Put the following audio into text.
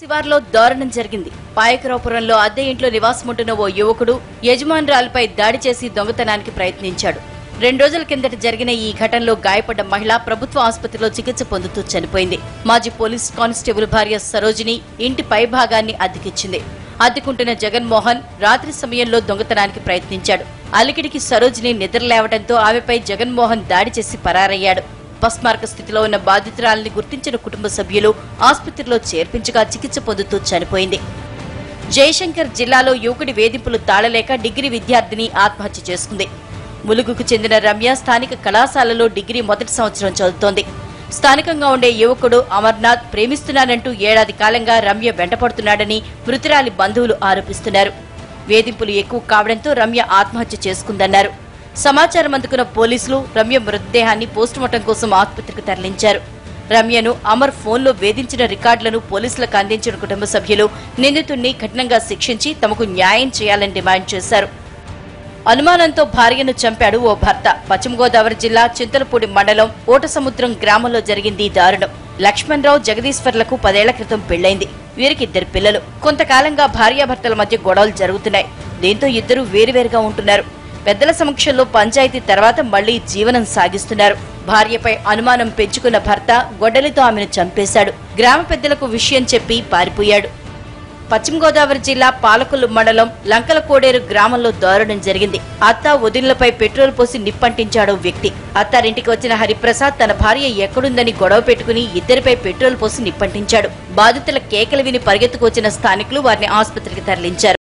శివార్లో దారుణం జరిగింది. పాయకరాపురంలో అద్దె ఇంట్లో నివాసముంటున్న ఓ యువకుడు యజమానురాలిపై దాడి చేసి దొంగతనానికి ప్రయత్నించాడు. 2 రోజుల కిందట జరిగిన ఈ ఘటనలో గాయపడ్డ మహిళ ప్రభుత్వ ఆసుపత్రిలో చికిత్స పొందుతూ చనిపోయింది. మాజీ పోలీస్ కానిస్టేబుల్ భార్య సరోజిని ఇంటి పై భాగాన్ని అద్దెకిచ్చింది. అద్దెకుంటున్న జగన్మోహన్ రాత్రి సమయంలో దొంగతనానికి ప్రయత్నించాడు. అలికిడికి సరోజిని నిద్రలేవడంతో ఆమెపై జగన్మోహన్ దాడి చేసి పరారయ్యాడు. అపస్మారక స్థితిలో ఉన్న బాధితురాలిని గుర్తించిన కుటుంబ సభ్యులు ఆసుపత్రిలో చేర్పించగా చికిత్స పొందుతూ చనిపోయింది. జయశంకర్ జిల్లాలో యువకుడి వేధింపులు తాళలేక డిగ్రీ విద్యార్థిని ఆత్మహత్య చేసుకుంది. ములుగుకు చెందిన రమ్య స్థానిక కళాశాలలో డిగ్రీ మొదటి సంవత్సరం చదువుతోంది. స్థానికంగా ఉండే యువకుడు అమర్నాథ్ ప్రేమిస్తున్నానంటూ ఏడాది కాలంగా రమ్య వెంటపడుతున్నాడని మృతురాలి బంధువులు ఆరోపిస్తున్నారు. వేధింపులు ఎక్కువ కావడంతో రమ్య ఆత్మహత్య చేసుకుందన్నారు. సమాచారం అందుకున్న పోలీసులు రమ్య మృతదేహాన్ని పోస్టుమార్టం కోసం ఆసుపత్రికి తరలించారు. రమ్యను అమర్ ఫోన్లో వేధించిన రికార్డులను పోలీసులకు అందించిన కుటుంబ సభ్యులు నిందితుడిని కఠినంగా శిక్షించి తమకు న్యాయం చేయాలని డిమాండ్ చేశారు. అనుమానంతో భార్యను చంపాడు ఓ భర్త. పశ్చిమ గోదావరి జిల్లా చింతలపూడి మండలం ఓటసముద్రం గ్రామంలో జరిగింది దారుణం. లక్ష్మణరావు జగదీశ్వర్లకు 10 ఏళ్ల క్రితం పెళ్లైంది. వీరికి 2 పిల్లలు. కొంతకాలంగా భార్యాభర్తల మధ్య గొడవలు జరుగుతున్నాయి. దీంతో ఇద్దరు వేరువేరుగా ఉంటున్నారు. పెద్దల సమక్షంలో పంచాయతీ తర్వాత మళ్లీ జీవనం సాగిస్తున్నారు. భార్యపై అనుమానం పెంచుకున్న భర్త గొడ్డలితో ఆమెను చంపేశాడు. గ్రామ పెద్దలకు విషయం చెప్పి పారిపోయాడు. పశ్చిమ గోదావరి జిల్లా పాలకొల్లు మండలం లంకల కోడేరు గ్రామంలో దారుణం జరిగింది. అత్త వదినలపై పెట్రోల్ పోసి నిప్పంటించాడో వ్యక్తి. అత్తారింటికి వచ్చిన హరిప్రసాద్ తన భార్య ఎక్కడుందని గొడవ పెట్టుకుని ఇద్దరిపై పెట్రోల్ పోసి నిప్పంటించాడు. బాధితుల కేకలు విని పరిగెత్తుకొచ్చిన స్థానికులు వారిని ఆసుపత్రికి తరలించారు.